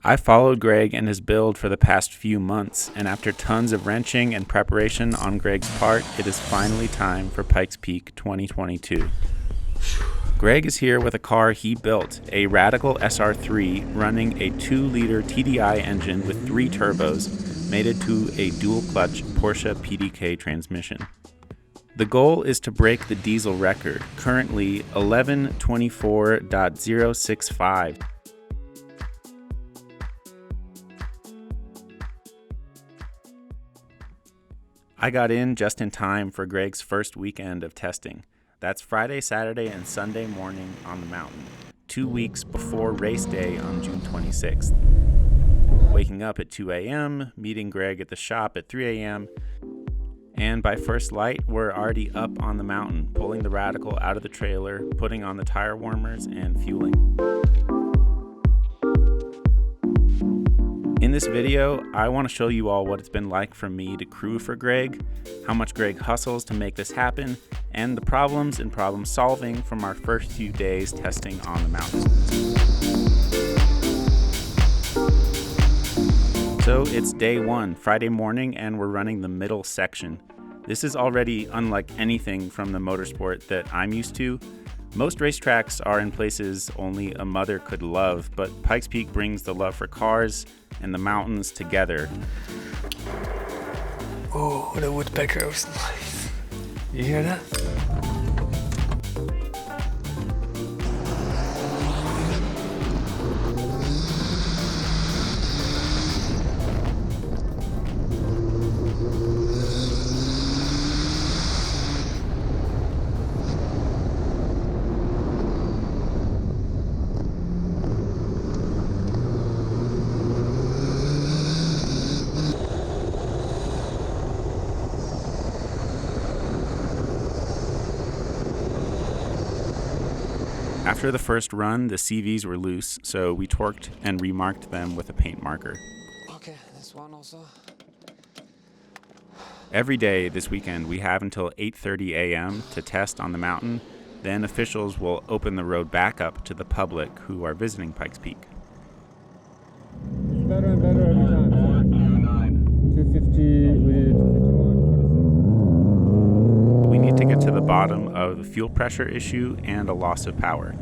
I followed Greg and his build for the past few months, and after tons of wrenching and preparation on Greg's part, it is finally time for Pikes Peak 2022. Greg is here with a car he built, a Radical SR3 running a 2-liter TDI engine with 3 turbos, mated to a dual-clutch Porsche PDK transmission. The goal is to break the diesel record, currently 1124.065. I got in just in time for Greg's first weekend of testing. That's Friday, Saturday, and Sunday morning on the mountain, 2 weeks before race day on June 26th. Waking up at 2 a.m., meeting Greg at the shop at 3 a.m., and by first light, we're already up on the mountain, pulling the Radical out of the trailer, putting on the tire warmers, and fueling. In this video, I want to show you all what it's been like for me to crew for Greg, how much Greg hustles to make this happen, and the problems and problem solving from our first few days testing on the mountain. So it's day 1, Friday morning, and we're running the middle section. This is already unlike anything from the motorsport that I'm used to. Most racetracks are in places only a mother could love, but Pikes Peak brings the love for cars and the mountains together. Oh, the woodpecker was nice. You hear that? After the first run, the CVs were loose, so we torqued and remarked them with a paint marker. Okay, this one also. Every day this weekend, we have until 8:30 a.m. to test on the mountain. Then officials will open the road back up to the public who are visiting Pikes Peak. It's better and better every time. 250 with 251. We need to get to the bottom of the fuel pressure issue and a loss of power.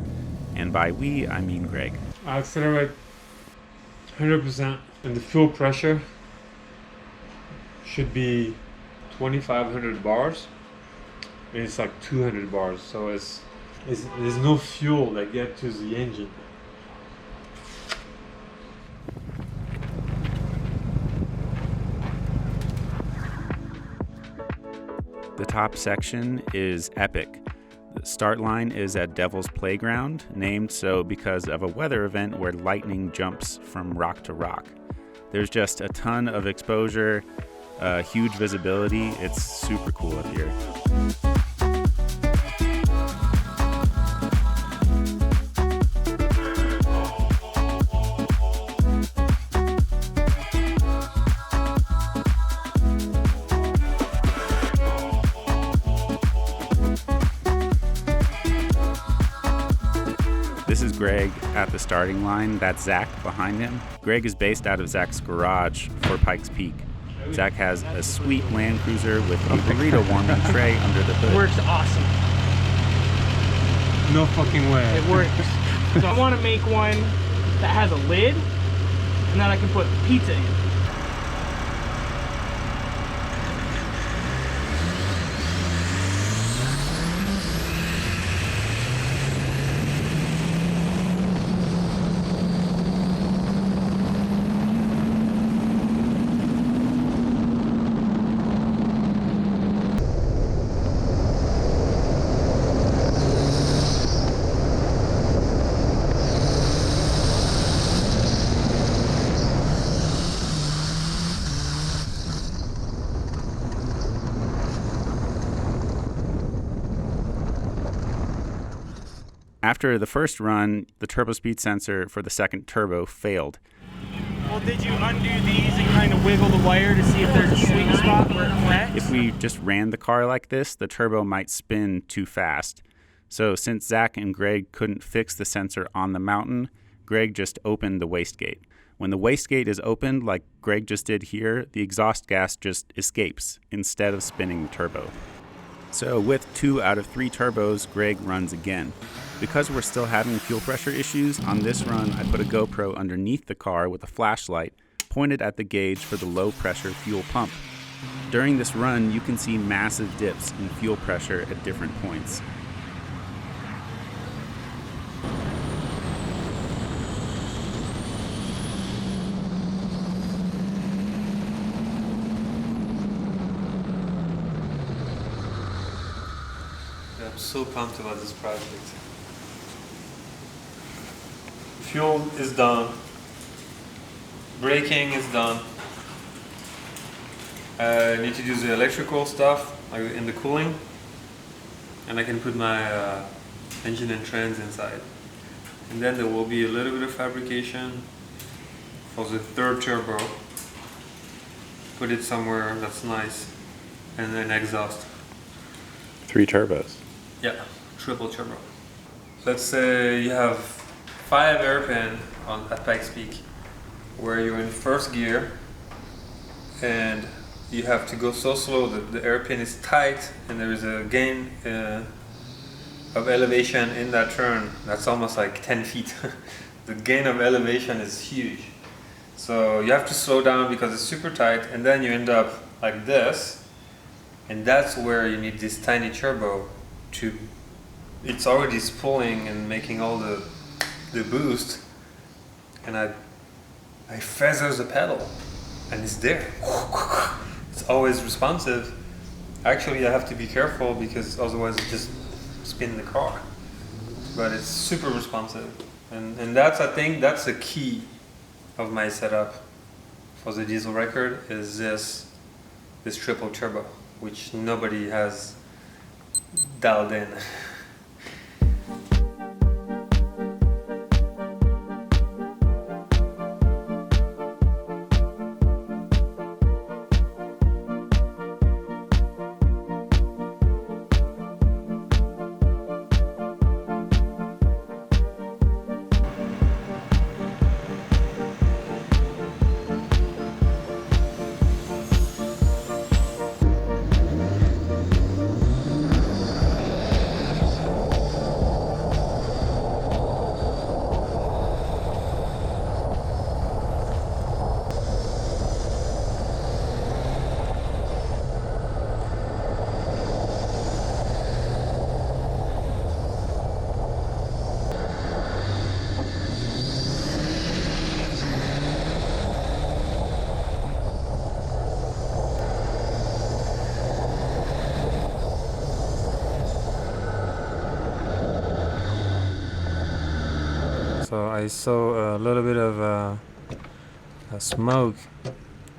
And by we, I mean Greg. I accelerate 100%, and the fuel pressure should be 2,500 bars, and it's like 200 bars. So there's no fuel that gets to the engine. The top section is epic. The start line is at Devil's Playground, named so because of a weather event where lightning jumps from rock to rock. There's just a ton of exposure, huge visibility. It's super cool up here. This is Greg at the starting line. That's Zach behind him. Greg is based out of Zach's garage for Pikes Peak. Zach has a sweet Land Cruiser with a burrito warming tray under the hood. It works awesome. No fucking way. It works. So I want to make one that has a lid and that I can put pizza in. After the first run, the turbo speed sensor for the second turbo failed. Well, did you undo these and kind of wiggle the wire to see if there's a sweet spot where it connects? If we just ran the car like this, the turbo might spin too fast. So since Zach and Greg couldn't fix the sensor on the mountain, Greg just opened the wastegate. When the wastegate is opened, like Greg just did here, the exhaust gas just escapes instead of spinning the turbo. So with 2 out of 3 turbos, Greg runs again. Because we're still having fuel pressure issues, on this run I put a GoPro underneath the car with a flashlight pointed at the gauge for the low pressure fuel pump. During this run, you can see massive dips in fuel pressure at different points. I'm so pumped about this project. Fuel is done. Braking is done. I need to do the electrical stuff like in the cooling, and I can put my engine and trans inside. And then there will be a little bit of fabrication for the 3rd turbo. Put it somewhere that's nice, and then exhaust. 3 turbos. Yeah, triple turbo. Let's say you have 5 airpin at Pikes Peak, where you're in 1st gear, and you have to go so slow that the airpin is tight, and there is a gain of elevation in that turn that's almost like 10 feet. The gain of elevation is huge. So you have to slow down because it's super tight, and then you end up like this, and that's where you need this tiny turbo to, it's already spooling and making all the boost, and I feather the pedal, and it's there. It's always responsive. Actually, I have to be careful because otherwise it just spin the car. But it's super responsive, and that's, I think that's the key of my setup for the diesel record, is this triple turbo, which nobody has dialed in. So I saw a little bit of smoke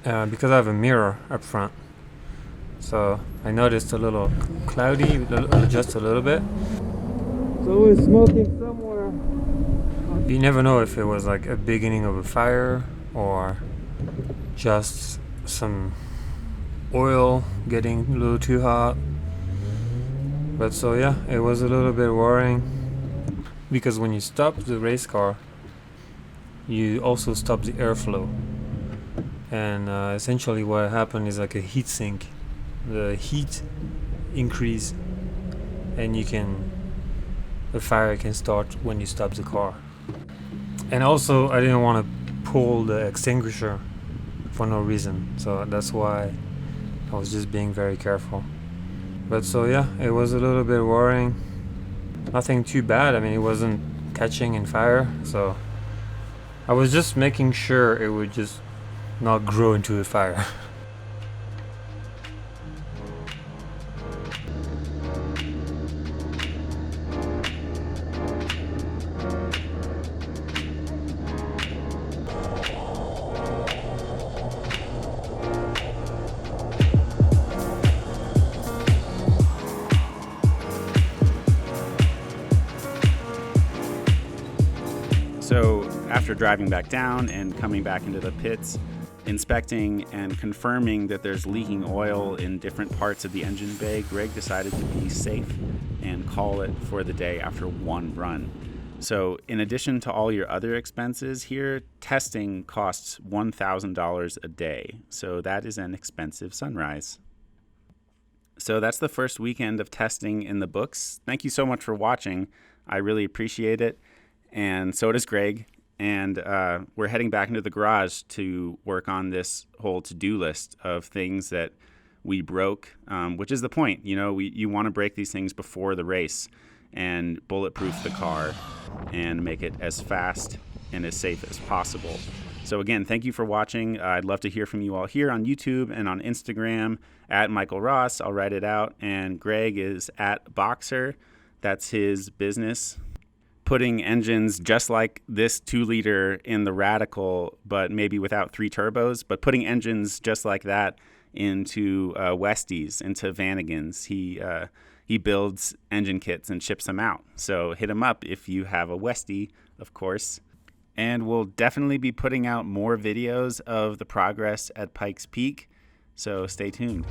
because I have a mirror up front. So I noticed a little cloudy, just a little bit. So it's smoking somewhere. You never know if it was like a beginning of a fire or just some oil getting a little too hot. But so yeah, it was a little bit worrying. Because when you stop the race car, you also stop the airflow, and essentially what happened is like a heat sink. The heat increase, and a fire can start when you stop the car. And also, I didn't want to pull the extinguisher for no reason, so that's why I was just being very careful. But so yeah, it was a little bit worrying. Nothing too bad. I mean, it wasn't catching in fire, so I was just making sure it would just not grow into a fire. So after driving back down and coming back into the pits, inspecting and confirming that there's leaking oil in different parts of the engine bay, Greg decided to be safe and call it for the day after one run. So in addition to all your other expenses here, testing costs $1,000 a day. So that is an expensive sunrise. So that's the first weekend of testing in the books. Thank you so much for watching. I really appreciate it. And so does Greg. And we're heading back into the garage to work on this whole to-do list of things that we broke, which is the point. You know, you want to break these things before the race and bulletproof the car and make it as fast and as safe as possible. So again, thank you for watching. I'd love to hear from you all here on YouTube and on Instagram at Michael Ross. I'll write it out. And Greg is at Boxeer. That's his business. Putting engines just like this 2-liter in the Radical, but maybe without 3 turbos, but putting engines just like that into Westies, into Vanagons. He builds engine kits and ships them out. So hit him up if you have a Westie, of course. And we'll definitely be putting out more videos of the progress at Pikes Peak. So stay tuned.